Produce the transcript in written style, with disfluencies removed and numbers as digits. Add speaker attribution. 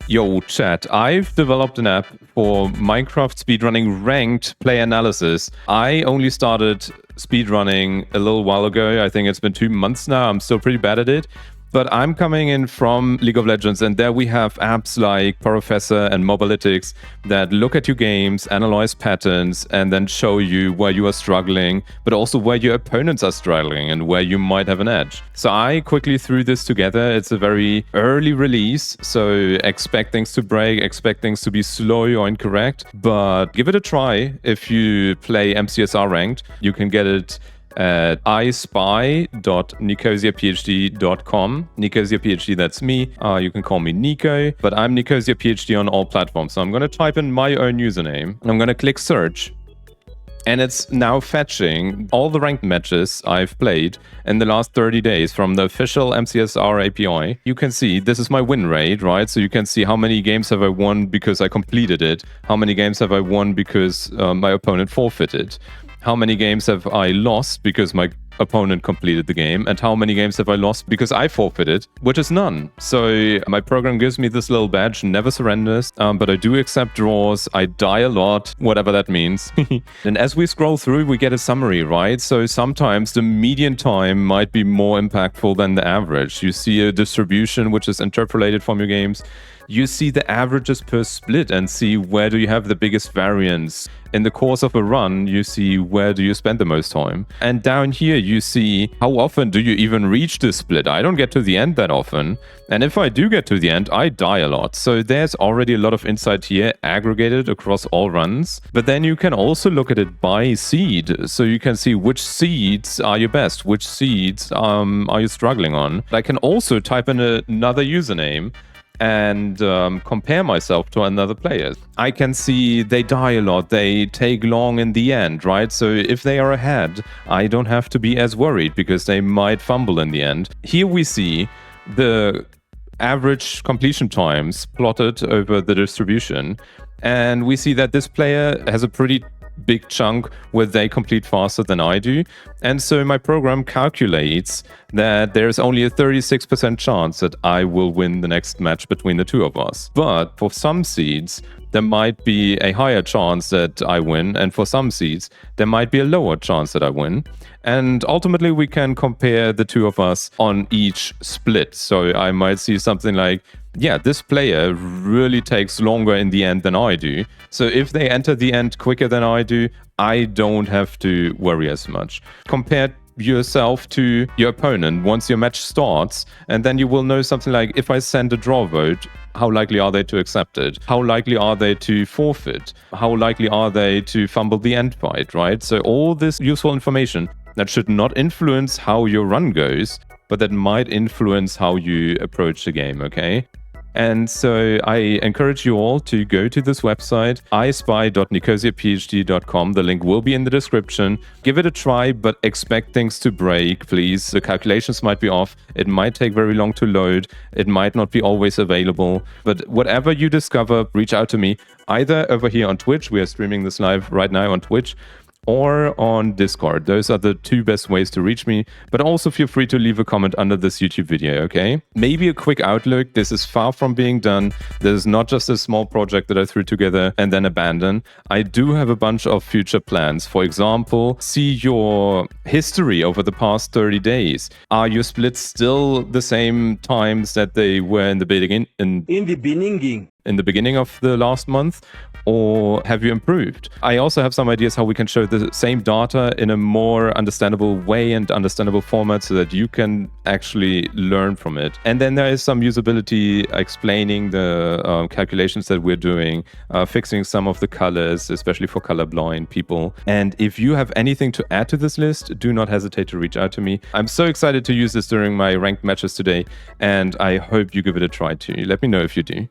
Speaker 1: Yo, chat, I've developed an app for Minecraft speedrunning ranked play analysis. I only started speedrunning a little while ago. I think it's been 2 months now. I'm still pretty bad at it. But I'm coming in from League of Legends, and there we have apps like Professor and Mobalytics that look at your games, analyze patterns, and then show you where you are struggling, but also where your opponents are struggling and where you might have an edge. So I quickly threw this together. It's a very early release, so expect things to break, expect things to be slow or incorrect, but give it a try. If you play MCSR ranked, you can get it at ispy.nicosiaphd.com. Nicosia PhD, that's me. You can call me Nico, but I'm Nicosia PhD on all platforms. So I'm going to type in my own username and I'm going to click search. And it's now fetching all the ranked matches I've played in the last 30 days from the official MCSR API. You can see this is my win rate, right? So you can see how many games have I won because I completed it, how many games have I won because my opponent forfeited, how many games have I lost because my opponent completed the game, and how many games have I lost because I forfeited, which is none. So my program gives me this little badge, never surrenders, but I do accept draws, I die a lot, whatever that means. And as we scroll through, we get a summary, right? So sometimes the median time might be more impactful than the average. You see a distribution which is interpolated from your games. You see the averages per split and see where do you have the biggest variance. In the course of a run, you see where do you spend the most time. And down here, you see how often do you even reach the split. I don't get to the end that often. And if I do get to the end, I die a lot. So there's already a lot of insight here aggregated across all runs. But then you can also look at it by seed. So you can see which seeds are your best, which seeds are you struggling on. I can also type in another username and compare myself to another player. I can see they die a lot, they take long in the end, right? So if they are ahead, I don't have to be as worried because they might fumble in the end. Here we see the average completion times plotted over the distribution, and we see that this player has a pretty big chunk where they complete faster than I do. And so my program calculates that there's only a 36% chance that I will win the next match between the two of us. But for some seeds, there might be a higher chance that I win, and for some seeds, there might be a lower chance that I win. And ultimately, we can compare the two of us on each split. So I might see something like, yeah, this player really takes longer in the end than I do. So if they enter the end quicker than I do, I don't have to worry as much. Compare yourself to your opponent once your match starts, and then you will know something like, if I send a draw vote, how likely are they to accept it? How likely are they to forfeit? How likely are they to fumble the end fight, right? So all this useful information that should not influence how your run goes, but that might influence how you approach the game, okay? And so I encourage you all to go to this website, ispy.nicosiaphd.com. The link will be in the description. Give it a try, but expect things to break, please. The calculations might be off. It might take very long to load. It might not be always available. But whatever you discover, reach out to me, either over here on Twitch. We are streaming this live right now on Twitch, or on Discord. Those are the two best ways to reach me, but also feel free to leave a comment under this YouTube video, okay? Maybe a quick outlook. This is far from being done. This is not just a small project that I threw together and then abandoned. I do have a bunch of future plans. For example, see your history over the past 30 days. Are your splits still the same times that they were in the beginning? In the beginning of the last month, or have you improved? I also have some ideas how we can show the same data in a more understandable way and understandable format so that you can actually learn from it. And then there is some usability explaining the calculations that we're doing, fixing some of the colors, especially for colorblind people. And if you have anything to add to this list, do not hesitate to reach out to me. I'm so excited to use this during my ranked matches today, and I hope you give it a try too. Let me know if you do.